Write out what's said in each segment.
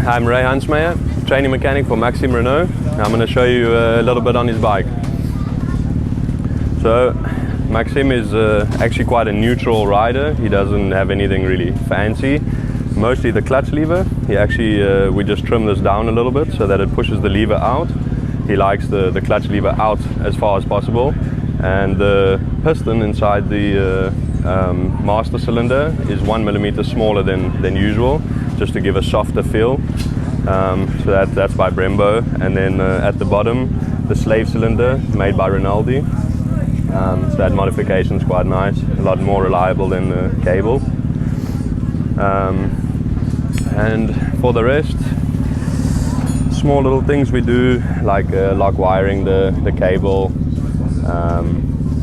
I'm Maxime, training mechanic for Maxime Renaux. I'm going to show you a little bit on his bike. So Maxime is actually quite a neutral rider. He doesn't have anything really fancy. Mostly the clutch lever. He actually, we just trim this down a little bit so that it pushes the lever out. He likes the clutch lever out as far as possible. And the piston inside the master cylinder is 1 millimeter smaller than usual, just to give a softer feel. So that's by Brembo. And then at the bottom, the slave cylinder made by Rinaldi. So that modification is quite nice, a lot more reliable than the cable. And for the rest, small little things we do, like lock wiring the cable,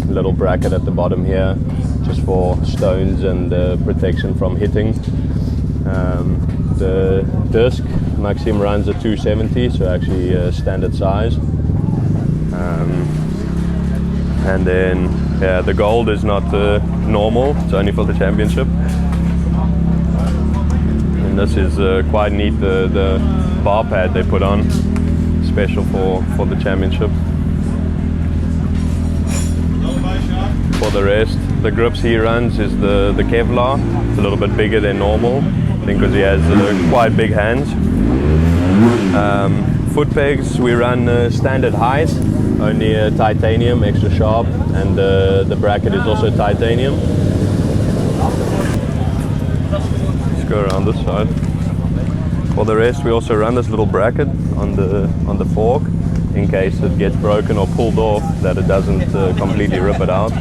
little bracket at the bottom here, just for stones and protection from hitting. The disc, Maxime runs a 270, so actually standard size. And then the gold is not normal, it's only for the championship. And this is quite neat, the bar pad they put on, special for the championship. For the rest, the grips he runs is the Kevlar. It's a little bit bigger than normal, I think because he has quite big hands. Foot pegs, we run standard height, only titanium, extra sharp, and the bracket is also titanium. Let's go around this side. For the rest, we also run this little bracket on the fork, in case it gets broken or pulled off, that it doesn't completely rip it out.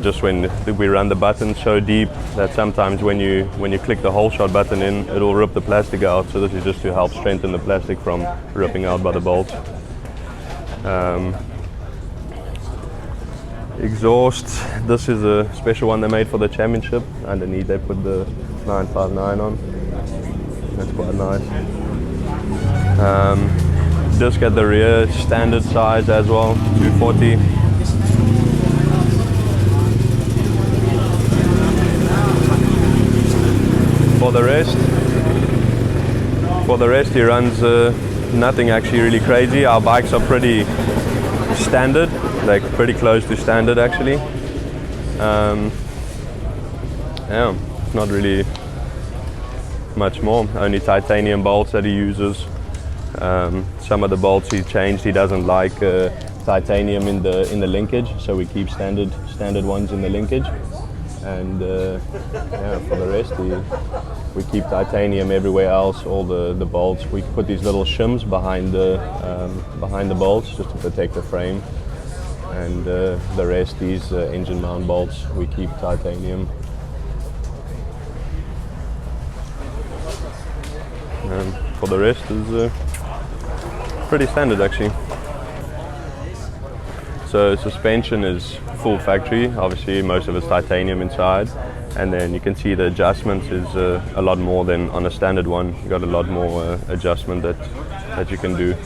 Just when we run the buttons so deep that sometimes when you click the hole shot button in, it'll rip the plastic out. So this is just to help strengthen the plastic from ripping out by the bolts. Exhaust, this is a special one they made for the championship. Underneath they put the 959 on. That's quite nice. Disc at the rear, standard size as well, 240. For the rest he runs nothing actually really crazy. Our bikes are pretty standard, like pretty close to standard actually. Yeah, not really much more, only titanium bolts that he uses. Some of the bolts he changed, he doesn't like titanium in the linkage, so we keep standard ones in the linkage. And yeah, for the rest, we keep titanium everywhere else. All the bolts, we put these little shims behind the bolts just to protect the frame. And the rest, these engine mount bolts, we keep titanium. And for the rest is pretty standard actually. So suspension is full factory, obviously most of it's titanium inside, and then you can see the adjustments is a lot more than on a standard one. You got a lot more adjustment that you can do.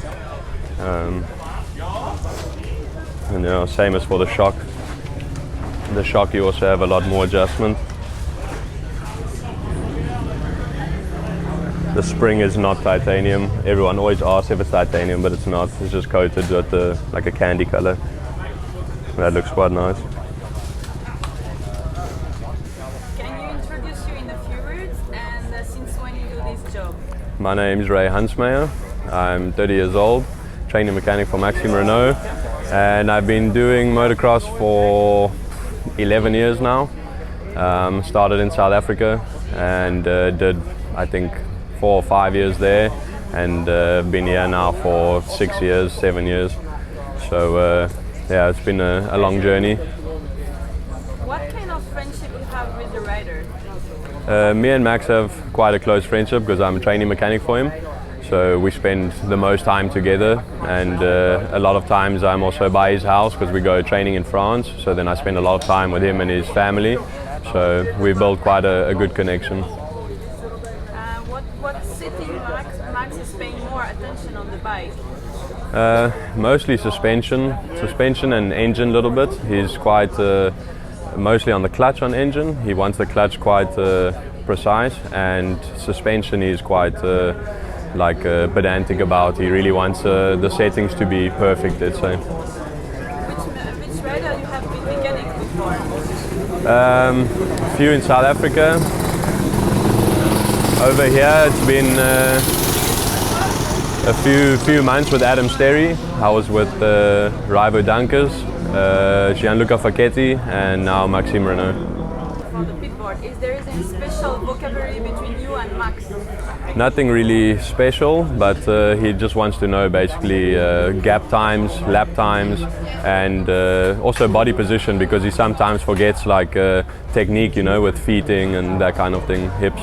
And you know, same as for the shock. The shock you also have a lot more adjustment. The spring is not titanium. Everyone always asks if it's titanium, but it's not. It's just coated with like a candy color. That looks quite nice. Can you introduce you in a few words, and since when you do this job? My name is Maxime. I'm 30 years old, training mechanic for Maxime Renaux, and I've been doing motocross for 11 years now. Started in South Africa and did, I think, 4 or 5 years there, and been here now for 6 years, 7 years. So yeah, it's been a long journey. What kind of friendship you have with the rider? Me and Max have quite a close friendship because I'm a training mechanic for him. So we spend the most time together, and a lot of times I'm also by his house because we go training in France. So then I spend a lot of time with him and his family. So we built quite a good connection. What sitting Max is paying more attention on the bike? Mostly suspension and engine a little bit. He's quite mostly on the clutch on engine. He wants the clutch quite precise, and suspension he's quite pedantic about. He really wants the settings to be perfect, let's say. Which rider you have been mechanics before? A few in South Africa. Over here it's been a few months with Adam Sterry. I was with Raivo Dankers, Gianluca Facchetti, and now Maxime Renaux. For the pitboard, is there any special vocabulary between you and Max? Nothing really special, but he just wants to know basically gap times, lap times, and also body position, because he sometimes forgets like technique, you know, with feeting and that kind of thing, hips.